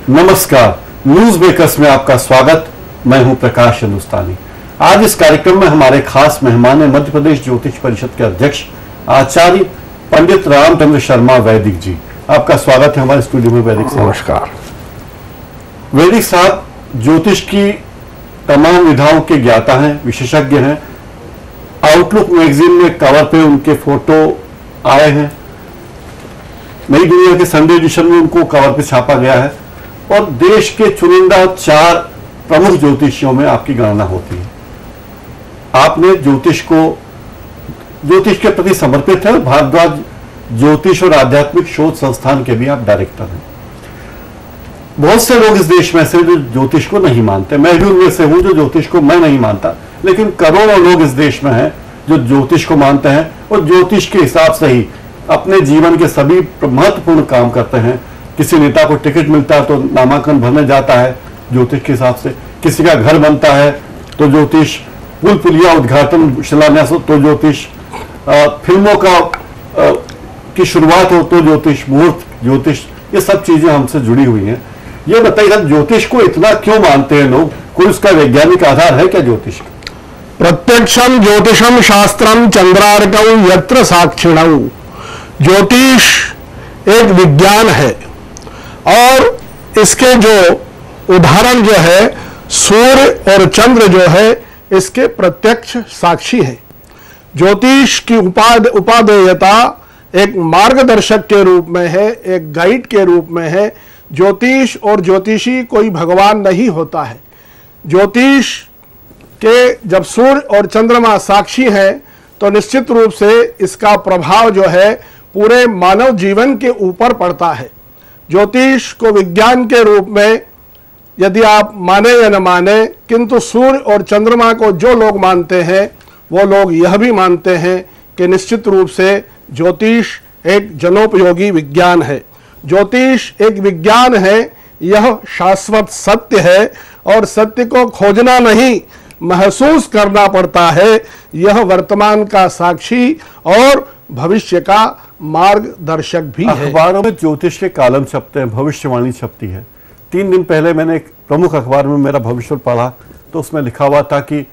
नमस्कार, news makers में आपका स्वागत। मैं हूं प्रकाश हिंदुस्तानी। आज इस कार्यक्रम में हमारे खास मेहमान हैं मध्य प्रदेश ज्योतिष परिषद के अध्यक्ष आचार्य पंडित रामचंद्र शर्मा वैदिक जी। आपका स्वागत है हमारे स्टूडियो में वैदिक साहब। नमस्कार। वैदिक साहब ज्योतिष की तमाम विधाओं के ज्ञाता हैं, विशेषज्ञ हैं। आउटलुक मैगजीन में कवर पे उनके फोटो आए हैं। नई दुनिया के संडे एडिशन में उनको कवर पे छापा गया है और देश के चुनिंदा 4 प्रमुख ज्योतिषियों में आपकी गणना होती है। आपने ज्योतिष के प्रति समर्पित है। भारद्वाज ज्योतिष और आध्यात्मिक शोध संस्थान के भी आप डायरेक्टर हैं। बहुत से लोग इस देश में से जो ज्योतिष को नहीं मानते, मैं भी उनमें से हूं जो ज्योतिष को मैं नहीं मानता, लेकिन करोड़ों लोग इस देश में हैं जो ज्योतिष को मानते हैं और ज्योतिष के हिसाब से ही अपने जीवन के सभी महत्वपूर्ण काम करते हैं। किसी नेता को टिकट मिलता है तो नामांकन भरने जाता है ज्योतिष के हिसाब से, किसी का घर बनता है तो ज्योतिष, पुल पुलिया उद्घाटन शिलान्यास हो तो ज्योतिष, फिल्मों की शुरुआत हो तो ज्योतिष, मुहूर्त ज्योतिष, ये सब चीजें हमसे जुड़ी हुई हैं। ये बताइए ज्योतिष को इतना क्यों मानते हैं लोग? कोई उसका वैज्ञानिक आधार है क्या ज्योतिष का? प्रत्यक्षम ज्योतिषम शास्त्रम चंद्रार्कौ यत्र साक्षिणौ। ज्योतिष एक विज्ञान है और इसके जो उदाहरण जो है सूर्य और चंद्र जो है इसके प्रत्यक्ष साक्षी है। ज्योतिष की उपादेयता एक मार्गदर्शक के रूप में है, एक गाइड के रूप में है। ज्योतिष और ज्योतिषी कोई भगवान नहीं होता है। ज्योतिष के जब सूर्य और चंद्रमा साक्षी हैं तो निश्चित रूप से इसका प्रभाव जो है पूरे मानव जीवन के ऊपर पड़ता है। ज्योतिष को विज्ञान के रूप में यदि आप माने या न माने, किंतु सूर्य और चंद्रमा को जो लोग मानते हैं वो लोग यह भी मानते हैं कि निश्चित रूप से ज्योतिष एक जनोपयोगी विज्ञान है। ज्योतिष एक विज्ञान है, यह शाश्वत सत्य है और सत्य को खोजना नहीं महसूस करना पड़ता है। यह वर्तमान का साक्षी और भविष्य का मार्गदर्शक भी है। अखबारों में ज्योतिष के कॉलम छपते हैं, भविष्यवाणी छपती है। 3 दिन पहले मैंने एक प्रमुख अखबार में मेरा भविष्य पढ़ा तो उसमें लिखा हुआ था कि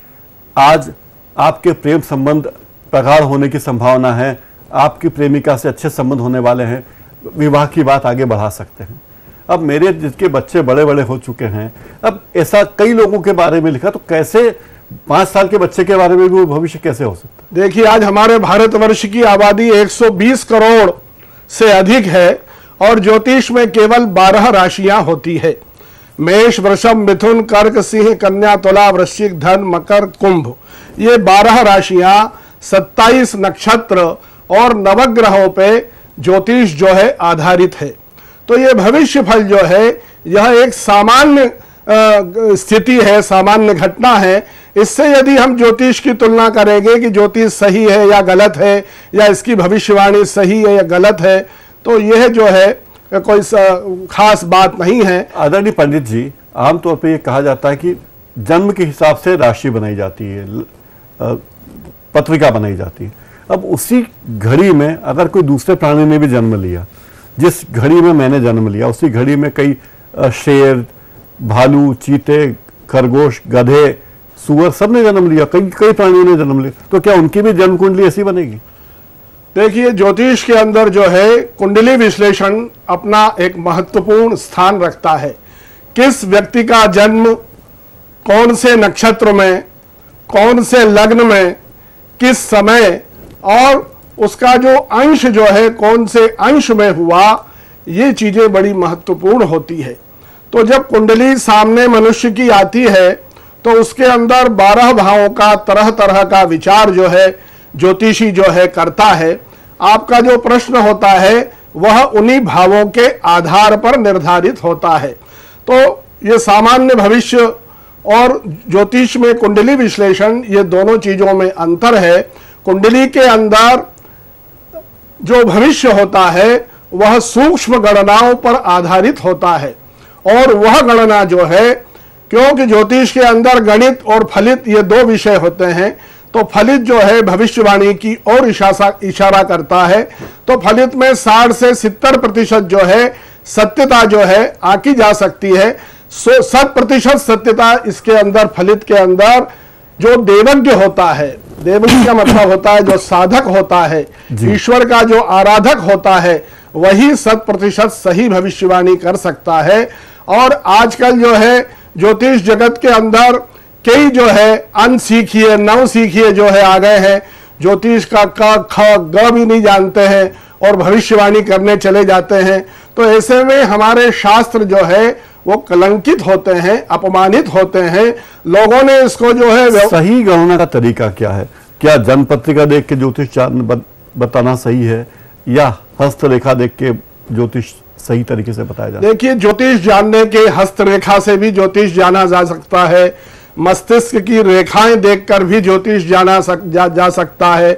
आज आपके प्रेम संबंध प्रगाढ़ होने की संभावना है, आपकी प्रेमिका से अच्छे संबंध होने वाले हैं, विवाह की बात आगे बढ़ा सकते हैं। अब मेरे जिसके बच्चे बड़े बड़े हो चुके हैं, अब ऐसा कई लोगों के बारे में लिखा, तो कैसे 5 साल के बच्चे के बारे में भी वो भविष्य कैसे हो सकता है? देखिए, आज हमारे भारतवर्ष की आबादी 120 करोड़ से अधिक है और ज्योतिष में केवल 12 राशियां होती है। मेष, वृषभ, मिथुन, कर्क, सिंह, कन्या, तुला, वृश्चिक, धन, मकर, कुंभ, ये 12 राशियां 27 नक्षत्र और नवग्रहों पे ज्योतिष जो है आधारित है। तो ये भविष्य फल जो है यह एक सामान्य स्थिति है, सामान्य घटना है। इससे यदि हम ज्योतिष की तुलना करेंगे कि ज्योतिष सही है या गलत है या इसकी भविष्यवाणी सही है या गलत है, तो यह जो है कोई खास बात नहीं है। आदरणीय पंडित जी, आमतौर पर यह कहा जाता है कि जन्म के हिसाब से राशि बनाई जाती है, पत्रिका बनाई जाती है। अब उसी घड़ी में अगर कोई दूसरे प्राणी ने भी जन्म लिया, जिस घड़ी में मैंने जन्म लिया उसी घड़ी में कई शेर, भालू, चीते, खरगोश, गधे, सुअर सब ने जन्म लिया, कई प्राणियों ने जन्म लिया, तो क्या उनकी भी जन्म कुंडली ऐसी बनेगी? देखिए, ज्योतिष के अंदर जो है कुंडली विश्लेषण अपना एक महत्वपूर्ण स्थान रखता है। किस व्यक्ति का जन्म कौन से नक्षत्र में, कौन से लग्न में, किस समय और उसका जो अंश जो है कौन से अंश में हुआ, ये चीजें बड़ी महत्वपूर्ण होती है। तो जब कुंडली सामने मनुष्य की आती है तो उसके अंदर 12 भावों का तरह तरह का विचार जो है ज्योतिषी जो है करता है। आपका जो प्रश्न होता है वह उन्हीं भावों के आधार पर निर्धारित होता है। तो ये सामान्य भविष्य और ज्योतिष में कुंडली विश्लेषण, ये दोनों चीजों में अंतर है। कुंडली के अंदर जो भविष्य होता है वह सूक्ष्म गणनाओं पर आधारित होता है और वह गणना जो है, क्योंकि ज्योतिष के अंदर गणित और फलित ये 2 विषय होते हैं, तो फलित जो है भविष्यवाणी की ओर इशारा करता है। तो फलित में 60 से 70% जो है सत्यता जो है आंकी जा सकती है। 100% सत्यता इसके अंदर, फलित के अंदर जो देवज्ञ होता है, देवज्ञ का मतलब होता है जो साधक होता है, ईश्वर का जो आराधक होता है, वही 100% सही भविष्यवाणी कर सकता है। और आजकल जो है ज्योतिष जगत के अंदर कई जो है अनसीखिए, नवसीखिए जो है आ गए हैं, ज्योतिष का क ख ग भी नहीं जानते हैं और भविष्यवाणी करने चले जाते हैं। तो ऐसे में हमारे शास्त्र जो है वो कलंकित होते हैं, अपमानित होते हैं। लोगों ने इसको जो है सही गणना का तरीका क्या है? क्या जन्म पत्रिका देख के ज्योतिष बताना सही है या हस्तरेखा देख के ज्योतिष सही तरीके से बताया जाए? देखिए, ज्योतिष जानने के हस्तरेखा से भी ज्योतिष जाना जा सकता है, मस्तिष्क की रेखाएं देखकर भी ज्योतिष जा सकता है,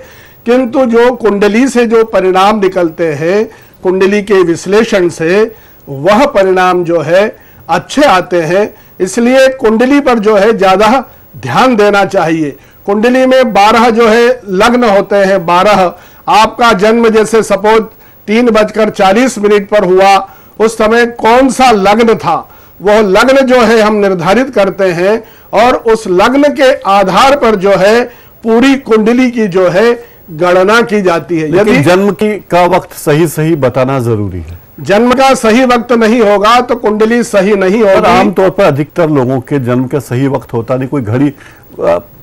किंतु जो कुंडली से जो परिणाम निकलते हैं, कुंडली के विश्लेषण से, वह परिणाम जो है अच्छे आते हैं। इसलिए कुंडली पर जो है ज्यादा ध्यान देना चाहिए। कुंडली में 12 जो है लग्न होते हैं, 12। आपका जन्म जैसे सपोज 3:40 पर हुआ, उस समय कौन सा लग्न था, वह लग्न जो है हम निर्धारित करते हैं और उस लग्न के आधार पर जो है पूरी कुंडली की जो है गणना की जाती है। यदि जन्म का वक्त सही बताना जरूरी है। जन्म का सही वक्त नहीं होगा तो कुंडली सही नहीं होगी। आमतौर पर अधिकतर लोगों के जन्म का सही वक्त होता नहीं। कोई घड़ी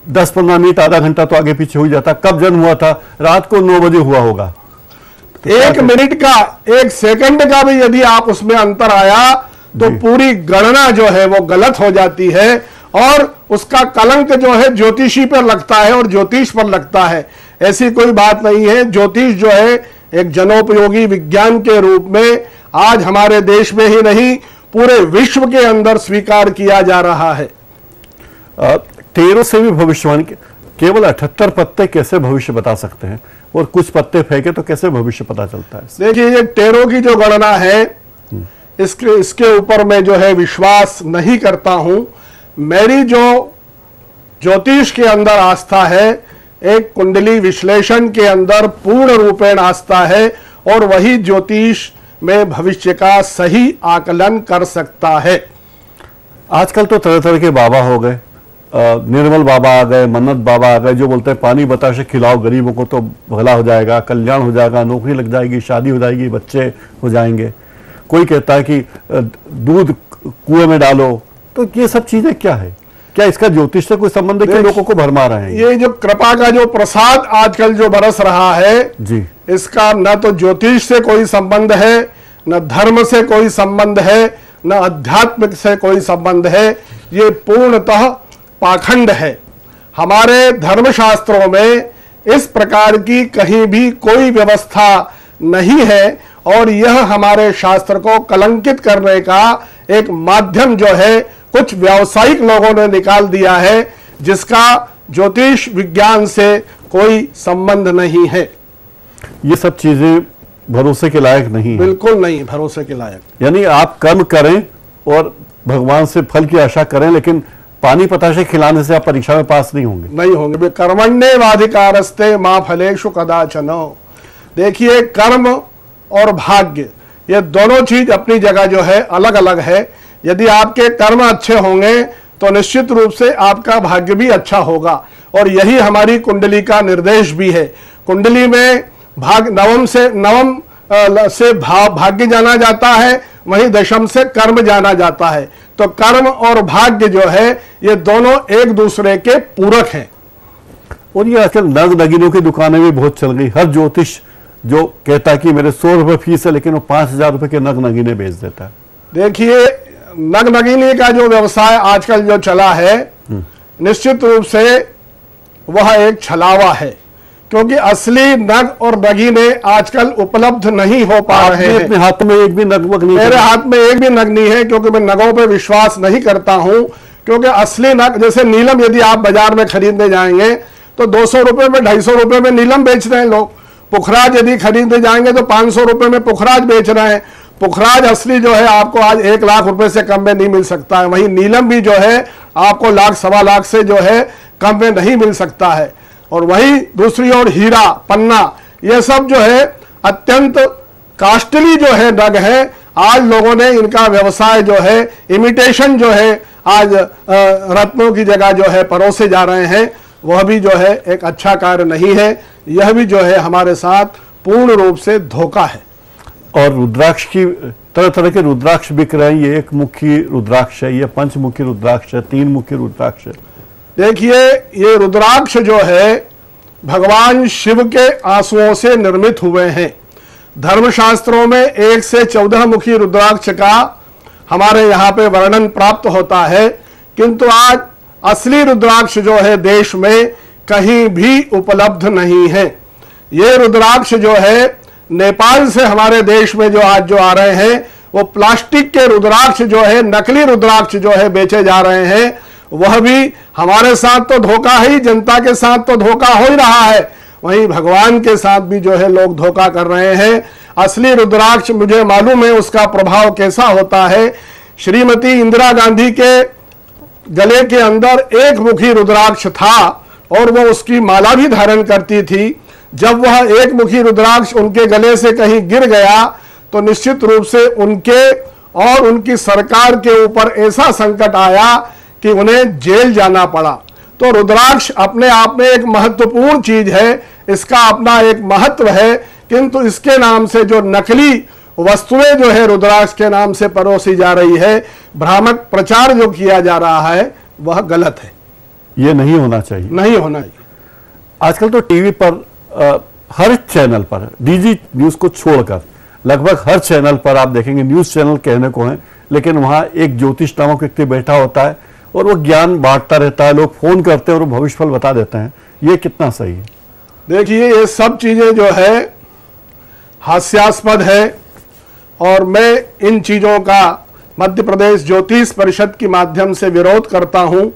10-15 मिनट, आधा घंटा तो आगे पीछे हो जाता। कब जन्म हुआ था? रात को 9 बजे हुआ होगा। तो 1 मिनट का, 1 सेकंड का भी यदि आप उसमें अंतर आया तो पूरी गणना जो है वो गलत हो जाती है और उसका कलंक जो है ज्योतिषी पर लगता है और ज्योतिष पर लगता है। ऐसी कोई बात नहीं है। ज्योतिष जो है एक जनोपयोगी विज्ञान के रूप में आज हमारे देश में ही नहीं, पूरे विश्व के अंदर स्वीकार किया जा रहा है। टेरो से भी भविष्यवाणी, केवल 78 पत्ते कैसे भविष्य बता सकते हैं और कुछ पत्ते फेंके तो कैसे भविष्य पता चलता है? देखिए, ये टेरो की जो गणना है इसके ऊपर मैं जो है विश्वास नहीं करता हूं। मेरी जो ज्योतिष के अंदर आस्था है, एक कुंडली विश्लेषण के अंदर पूर्ण रूपेण आस्था है और वही ज्योतिष में भविष्य का सही आकलन कर सकता है। आजकल तो तरह तरह के बाबा हो गए, निर्मल बाबा आ गए, मन्नत बाबा आ गए, जो बोलते हैं पानी बताशे खिलाओ गरीबों को तो भला हो जाएगा, कल्याण हो जाएगा, नौकरी लग जाएगी, शादी हो जाएगी, बच्चे हो जाएंगे। कोई कहता है कि दूध कुएं में डालो। तो ये सब चीजें क्या है? क्या इसका ज्योतिष से कोई संबंध है कि लोगों को भरमा रहे हैं? ये जो कृपा का जो प्रसाद आजकल जो बरस रहा है जी, इसका न तो ज्योतिष से कोई संबंध है, न धर्म से कोई संबंध है, न अध्यात्म से कोई संबंध है। ये पूर्णतः पाखंड है। हमारे धर्मशास्त्रों में इस प्रकार की कहीं भी कोई व्यवस्था नहीं है और यह हमारे शास्त्र को कलंकित करने का एक माध्यम जो है कुछ व्यावसायिक लोगों ने निकाल दिया है, जिसका ज्योतिष विज्ञान से कोई संबंध नहीं है। ये सब चीजें भरोसे के लायक नहीं है। बिल्कुल नहीं भरोसे के लायक। यानी आप कर्म करें और भगवान से फल की आशा करें, लेकिन पानी पताशे खिलाने से आप परीक्षा में पास नहीं होंगे। कर्मण्येवाधिकारस्ते मा फलेषु कदाचन। देखिए, कर्म और भाग्य ये दोनों चीज अपनी जगह जो है अलग अलग है। यदि आपके कर्म अच्छे होंगे तो निश्चित रूप से आपका भाग्य भी अच्छा होगा और यही हमारी कुंडली का निर्देश भी है। कुंडली में नवम से भाग्य जाना जाता है, वहीं दशम से कर्म जाना जाता है। तो कर्म और भाग्य जो है ये दोनों एक दूसरे के पूरक हैं। और ये आजकल नग नगीनों की दुकानें भी बहुत चल गई। हर ज्योतिष जो कहता है कि मेरे 100 रुपए फीस है, लेकिन वो 5000 रुपए के नग नगीने बेच देता है। देखिए, नग नगीने का जो व्यवसाय आजकल जो चला है, निश्चित रूप से वह एक छलावा है, क्योंकि असली नग और नगीने आजकल उपलब्ध नहीं हो पा रहे हैं। अपने हाथ में एक भी नग नहीं? मेरे हाथ में एक भी नग नहीं है, क्योंकि मैं नगों पे विश्वास नहीं करता हूं। क्योंकि असली नग, जैसे नीलम, यदि आप बाजार में खरीदने जाएंगे तो 200 रुपए में, 250 रुपए में नीलम बेच रहे हैं लोग। पुखराज यदि खरीदने जाएंगे तो 500 रुपए में पुखराज बेच रहे हैं। पुखराज असली जो है आपको आज 1 लाख रुपए से कम में नहीं मिल सकता है। वहीं नीलम भी जो है आपको 1 लाख, 1.25 लाख से जो है कम में नहीं मिल सकता है। और वही दूसरी ओर हीरा, पन्ना, ये सब जो है अत्यंत कास्टली जो है नग है। आज लोगों ने इनका व्यवसाय जो है, इमिटेशन जो है, आज रत्नों की जगह जो है परोसे जा रहे हैं, वह भी जो है एक अच्छा कार्य नहीं है। यह भी जो है हमारे साथ पूर्ण रूप से धोखा है। और रुद्राक्ष की तरह तरह के रुद्राक्ष बिक रहे हैं। ये एक मुखी रुद्राक्ष है, ये पंचमुखी रुद्राक्ष है, 3 मुखी रुद्राक्ष है। देखिए, ये रुद्राक्ष जो है भगवान शिव के आंसुओं से निर्मित हुए हैं। धर्मशास्त्रों में 1 से 14 मुखी रुद्राक्ष का हमारे यहाँ पे वर्णन प्राप्त होता है, किंतु आज असली रुद्राक्ष जो है देश में कहीं भी उपलब्ध नहीं है। ये रुद्राक्ष जो है नेपाल से हमारे देश में जो आज जो आ रहे हैं, वो प्लास्टिक के रुद्राक्ष जो है, नकली रुद्राक्ष जो है बेचे जा रहे हैं। वह भी हमारे साथ तो धोखा ही, जनता के साथ तो धोखा हो ही रहा है, वहीं भगवान के साथ भी जो है लोग धोखा कर रहे हैं। असली रुद्राक्ष मुझे मालूम है उसका प्रभाव कैसा होता है। श्रीमती इंदिरा गांधी के गले के अंदर 1 मुखी रुद्राक्ष था और वो उसकी माला भी धारण करती थी। जब वह 1 मुखी रुद्राक्ष उनके गले से कहीं गिर गया तो निश्चित रूप से उनके और उनकी सरकार के ऊपर ऐसा संकट आया कि उन्हें जेल जाना पड़ा। तो रुद्राक्ष अपने आप में एक महत्वपूर्ण चीज है, इसका अपना एक महत्व है, किंतु इसके नाम से जो नकली वस्तुएं जो है रुद्राक्ष के नाम से परोसी जा रही है, भ्रामक प्रचार जो किया जा रहा है, वह गलत है। ये नहीं होना चाहिए, नहीं होना चाहिए। आजकल तो टीवी पर हर चैनल पर, डीजी न्यूज को छोड़कर लगभग हर चैनल पर आप देखेंगे, न्यूज चैनल कहने को है, लेकिन वहां एक ज्योतिष नामक व्यक्ति बैठा होता है और वो ज्ञान बांटता रहता है। लोग फोन करते हैं और वो भविष्यफल बता देते हैं। ये कितना सही है? देखिए, ये सब चीजें जो है हास्यास्पद है और मैं इन चीजों का मध्य प्रदेश ज्योतिष परिषद के माध्यम से विरोध करता हूं।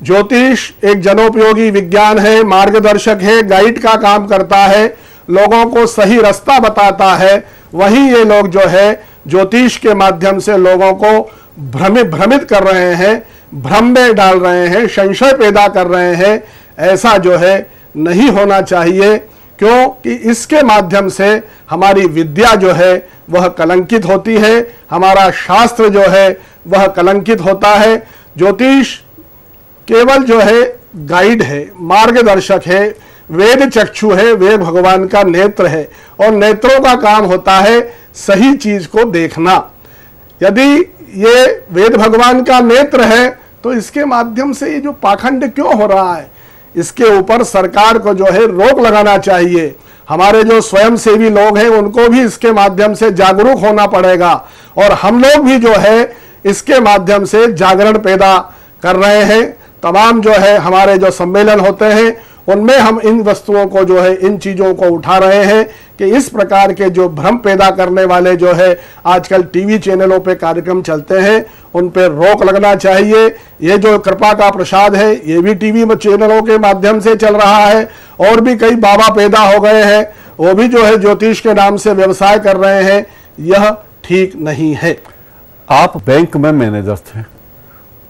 ज्योतिष एक जनोपयोगी विज्ञान है, मार्गदर्शक है, गाइड का काम करता है, लोगों को सही रास्ता बताता है। वहीं ये लोग जो है ज्योतिष के माध्यम से लोगों को भ्रमित कर रहे हैं, भ्रम में डाल रहे हैं, संशय पैदा कर रहे हैं। ऐसा जो है नहीं होना चाहिए, क्योंकि इसके माध्यम से हमारी विद्या जो है वह कलंकित होती है, हमारा शास्त्र जो है वह कलंकित होता है। ज्योतिष केवल जो है गाइड है, मार्गदर्शक है, वेद चक्षु है, वेद भगवान का नेत्र है और नेत्रों का काम होता है सही चीज को देखना। यदि ये वेद भगवान का नेत्र है तो इसके माध्यम से ये जो पाखंड क्यों हो रहा है, इसके ऊपर सरकार को जो है रोक लगाना चाहिए। हमारे जो स्वयंसेवी लोग हैं उनको भी इसके माध्यम से जागरूक होना पड़ेगा और हम लोग भी जो है इसके माध्यम से जागरण पैदा कर रहे हैं। तमाम जो है हमारे जो सम्मेलन होते हैं उनमें हम इन वस्तुओं को जो है, इन चीज़ों को उठा रहे हैं कि इस प्रकार के जो भ्रम पैदा करने वाले जो है आजकल टीवी चैनलों पे कार्यक्रम चलते हैं, उन पे रोक लगना चाहिए। ये जो कृपा का प्रसाद है ये भी टीवी चैनलों के माध्यम से चल रहा है और भी कई बाबा पैदा हो गए हैं, वो भी जो है ज्योतिष के नाम से व्यवसाय कर रहे हैं। यह ठीक नहीं है। आप बैंक में मैनेजर थे,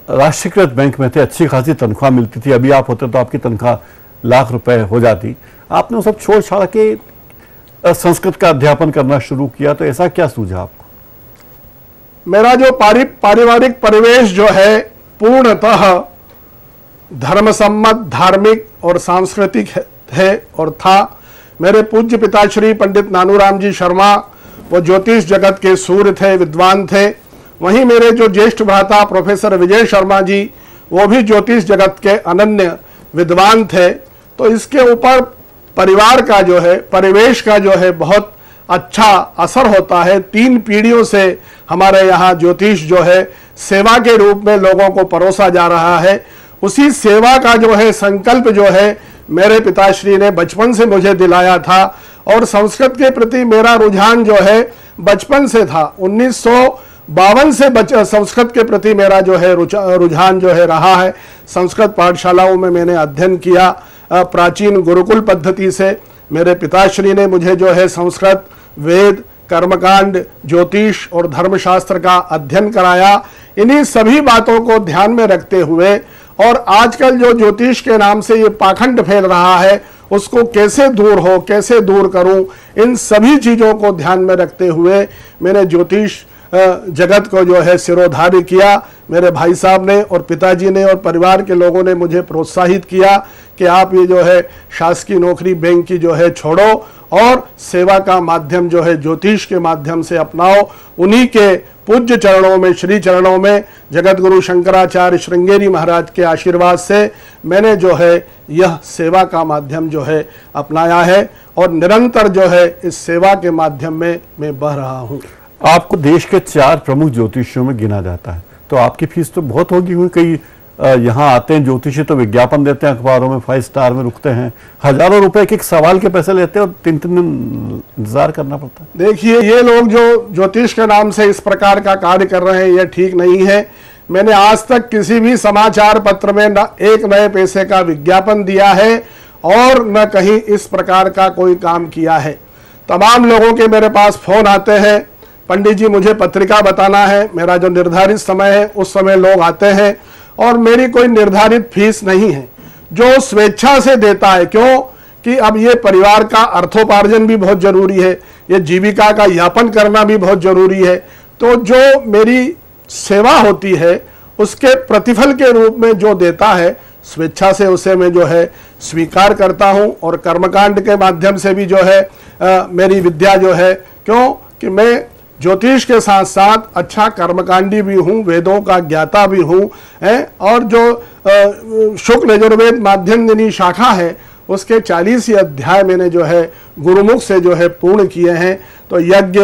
राष्ट्रीयकृत बैंक में थे, अच्छी खासी तनख्वाह मिलती थी। अभी आप होते तो आपकी तनख्वाह लाख रुपए हो जाती। आपने वो सब छोड़ छाड़ के संस्कृत का अध्यापन करना शुरू किया, तो ऐसा क्या सूझा आपको? मेरा जो पारिवारिक परिवेश जो है पूर्णतः धर्मसम्मत, धार्मिक और सांस्कृतिक है और था। मेरे पूज्य पिताश्री पंडित नानूराम जी शर्मा वो ज्योतिष जगत के सूर्य थे, विद्वान थे। वहीं मेरे जो ज्येष्ठ भ्राता प्रोफेसर विजय शर्मा जी वो भी ज्योतिष जगत के अनन्य विद्वान थे। तो इसके ऊपर परिवार का जो है, परिवेश का जो है बहुत अच्छा असर होता है। 3 पीढ़ियों से हमारे यहाँ ज्योतिष जो है सेवा के रूप में लोगों को परोसा जा रहा है। उसी सेवा का जो है संकल्प जो है मेरे पिताश्री ने बचपन से मुझे दिलाया था और संस्कृत के प्रति मेरा रुझान जो है बचपन से था। 1952 से संस्कृत के प्रति मेरा जो है रुझान जो है रहा है। संस्कृत पाठशालाओं में मैंने अध्ययन किया। प्राचीन गुरुकुल पद्धति से मेरे पिताश्री ने मुझे जो है संस्कृत, वेद, कर्मकांड, ज्योतिष और धर्मशास्त्र का अध्ययन कराया। इन्हीं सभी बातों को ध्यान में रखते हुए और आजकल जो ज्योतिष के नाम से ये पाखंड फैल रहा है उसको कैसे दूर करूं, इन सभी चीज़ों को ध्यान में रखते हुए मैंने ज्योतिष जगत को जो है सिरोधार्य किया। मेरे भाई साहब ने और पिताजी ने और परिवार के लोगों ने मुझे प्रोत्साहित किया कि आप ये जो है शासकीय नौकरी बैंक की जो है छोड़ो और सेवा का माध्यम जो है ज्योतिष के माध्यम से अपनाओ। उन्हीं के पूज्य चरणों में, श्री चरणों में, जगत गुरु शंकराचार्य श्रृंगेरी महाराज के आशीर्वाद से मैंने जो है यह सेवा का माध्यम जो है अपनाया है और निरंतर जो है इस सेवा के माध्यम में मैं बह रहा हूँ। आपको देश के 4 प्रमुख ज्योतिषियों में गिना जाता है, तो आपकी फीस तो बहुत होगी हुई। कई यहाँ आते हैं ज्योतिषी तो विज्ञापन देते हैं अखबारों में, 5 स्टार में रुकते हैं, हजारों रुपए के एक सवाल के पैसे लेते हैं और 3-3 दिन इंतजार करना पड़ता है। देखिए, ये लोग जो ज्योतिष के नाम से इस प्रकार का कार्य कर रहे हैं यह ठीक नहीं है। मैंने आज तक किसी भी समाचार पत्र में न एक नए पैसे का विज्ञापन दिया है और न कहीं इस प्रकार का कोई काम किया है। तमाम लोगों के मेरे पास फोन आते हैं, पंडित जी मुझे पत्रिका बताना है, मेरा जो निर्धारित समय है उस समय लोग आते हैं और मेरी कोई निर्धारित फीस नहीं है। जो स्वेच्छा से देता है, क्यों कि अब ये परिवार का अर्थोपार्जन भी बहुत जरूरी है, ये जीविका का यापन करना भी बहुत जरूरी है। तो जो मेरी सेवा होती है उसके प्रतिफल के रूप में जो देता है स्वेच्छा से उसे मैं जो है स्वीकार करता हूं और कर्मकांड के माध्यम से भी जो है मेरी विद्या जो है, क्यों कि मैं ज्योतिष के साथ साथ अच्छा कर्मकांडी भी हूँ, वेदों का ज्ञाता भी हूँ, और जो शुक्ल यजुर्वेद माध्यमदिनी शाखा है उसके 40 अध्याय मैंने जो है गुरुमुख से जो है पूर्ण किए हैं। तो यज्ञ,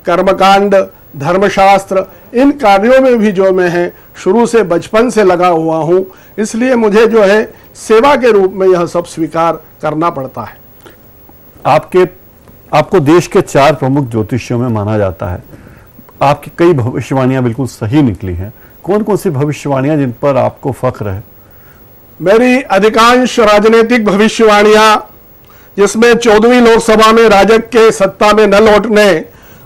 कर्मकांड, धर्मशास्त्र, इन कार्यों में भी जो मैं है शुरू से बचपन से लगा हुआ हूँ, इसलिए मुझे जो है सेवा के रूप में यह सब स्वीकार करना पड़ता है। आपको देश के 4 प्रमुख ज्योतिषियों में माना जाता है। आपकी कई भविष्यवाणियां बिल्कुल सही निकली हैं। कौन कौन सी भविष्यवाणियां जिन पर आपको फख्र है? मेरी अधिकांश राजनीतिक भविष्यवाणियां, जिसमें 14वीं लोकसभा में राजग के सत्ता में न लौटने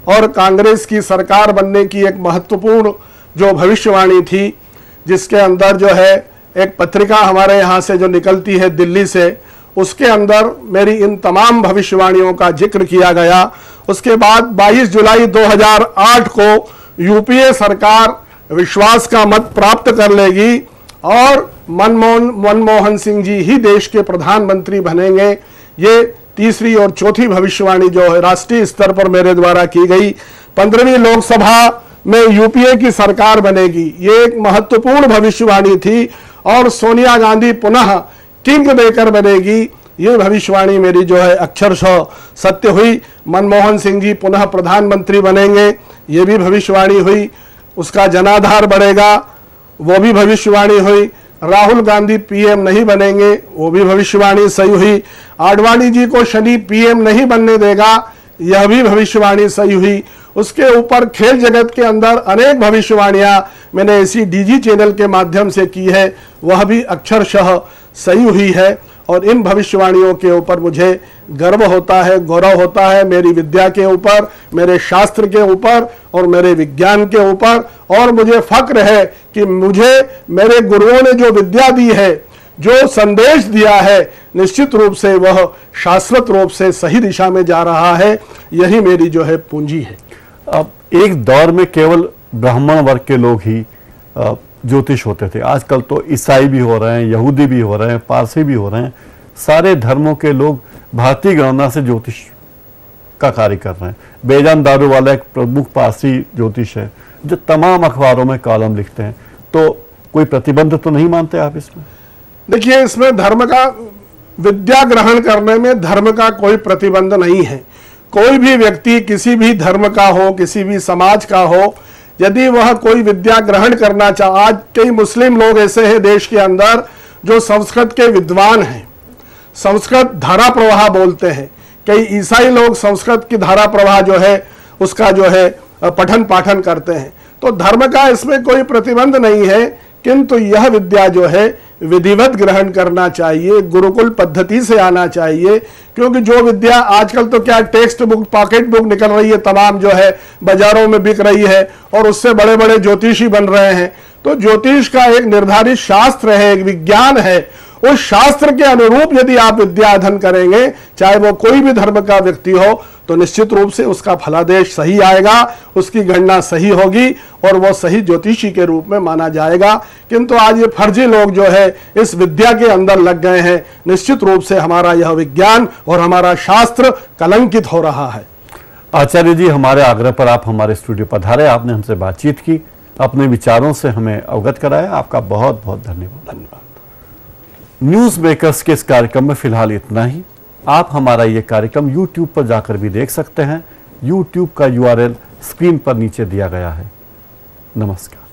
और कांग्रेस की सरकार बनने की एक महत्वपूर्ण जो भविष्यवाणी थी, जिसके अंदर जो है एक पत्रिका हमारे यहाँ से जो निकलती है दिल्ली से, उसके अंदर मेरी इन तमाम भविष्यवाणियों का जिक्र किया गया। उसके बाद 22 जुलाई 2008 को यूपीए सरकार विश्वास का मत प्राप्त कर लेगी और मनमोहन सिंह जी ही देश के प्रधानमंत्री बनेंगे। ये तीसरी और चौथी भविष्यवाणी जो है राष्ट्रीय स्तर पर मेरे द्वारा की गई। 15वीं लोकसभा में यूपीए की सरकार बनेगी, ये एक महत्वपूर्ण भविष्यवाणी थी। और सोनिया गांधी पुनः किंग मेकर बनेगी, ये भविष्यवाणी मेरी जो है अक्षरशः सत्य हुई। मनमोहन सिंह जी पुनः प्रधानमंत्री बनेंगे, ये भी भविष्यवाणी हुई। उसका जनाधार बढ़ेगा, वो भी भविष्यवाणी हुई। राहुल गांधी पीएम नहीं बनेंगे, वो भी भविष्यवाणी सही हुई। आडवाणी जी को शनि पीएम नहीं बनने देगा, यह भी भविष्यवाणी सही हुई। उसके ऊपर खेल जगत के अंदर अनेक भविष्यवाणियां मैंने ऐसी डीजी चैनल के माध्यम से की है, वह भी अक्षरशः सही हुई है। और इन भविष्यवाणियों के ऊपर मुझे गर्व होता है, गौरव होता है, मेरी विद्या के ऊपर, मेरे शास्त्र के ऊपर और मेरे विज्ञान के ऊपर। और मुझे फक्र है कि मुझे मेरे गुरुओं ने जो विद्या दी है, जो संदेश दिया है, निश्चित रूप से वह शाश्वत रूप से सही दिशा में जा रहा है। यही मेरी जो है पूंजी है। अब एक दौर में केवल ब्राह्मण वर्ग के लोग ही ज्योतिष होते थे, आजकल तो ईसाई भी हो रहे हैं, यहूदी भी हो रहे हैं, पारसी भी हो रहे हैं। सारे धर्मों के लोग भारतीय गणना से ज्योतिष का कार्य कर रहे हैं। बेजान दारू वाला एक प्रमुख पारसी ज्योतिष है जो तमाम अखबारों में कॉलम लिखते हैं। तो कोई प्रतिबंध तो नहीं मानते आप इसमें? देखिए, इसमें धर्म का, विद्या ग्रहण करने में धर्म का कोई प्रतिबंध नहीं है। कोई भी व्यक्ति किसी भी धर्म का हो, किसी भी समाज का हो, यदि वह कोई विद्या ग्रहण करना चाहे। आज कई मुस्लिम लोग ऐसे हैं देश के अंदर जो संस्कृत के विद्वान हैं, संस्कृत धारा प्रवाह बोलते हैं। कई ईसाई लोग संस्कृत की धारा प्रवाह जो है उसका जो है पठन पाठन करते हैं। तो धर्म का इसमें कोई प्रतिबंध नहीं है, किंतु यह विद्या जो है विधिवत ग्रहण करना चाहिए, गुरुकुल पद्धति से आना चाहिए। क्योंकि जो विद्या आजकल तो क्या टेक्स्ट बुक, पॉकेट बुक निकल रही है, तमाम जो है बाजारों में बिक रही है और उससे बड़े बड़े ज्योतिषी बन रहे हैं। तो ज्योतिष का एक निर्धारित शास्त्र है, एक विज्ञान है, उस शास्त्र के अनुरूप यदि आप विद्या अध्ययन करेंगे, चाहे वो कोई भी धर्म का व्यक्ति हो, तो निश्चित रूप से उसका फलादेश सही आएगा, उसकी गणना सही होगी और वो सही ज्योतिषी के रूप में माना जाएगा। किंतु आज ये फर्जी लोग जो है इस विद्या के अंदर लग गए हैं, निश्चित रूप से हमारा यह विज्ञान और हमारा शास्त्र कलंकित हो रहा है। आचार्य जी, हमारे आग्रह पर आप हमारे स्टूडियो पधारे, आपने हमसे बातचीत की, अपने विचारों से हमें अवगत कराया, आपका बहुत बहुत धन्यवाद। न्यूज मेकर्स के इस कार्यक्रम में फिलहाल इतना ही। आप हमारा ये कार्यक्रम YouTube पर जाकर भी देख सकते हैं। YouTube का URL स्क्रीन पर नीचे दिया गया है। नमस्कार।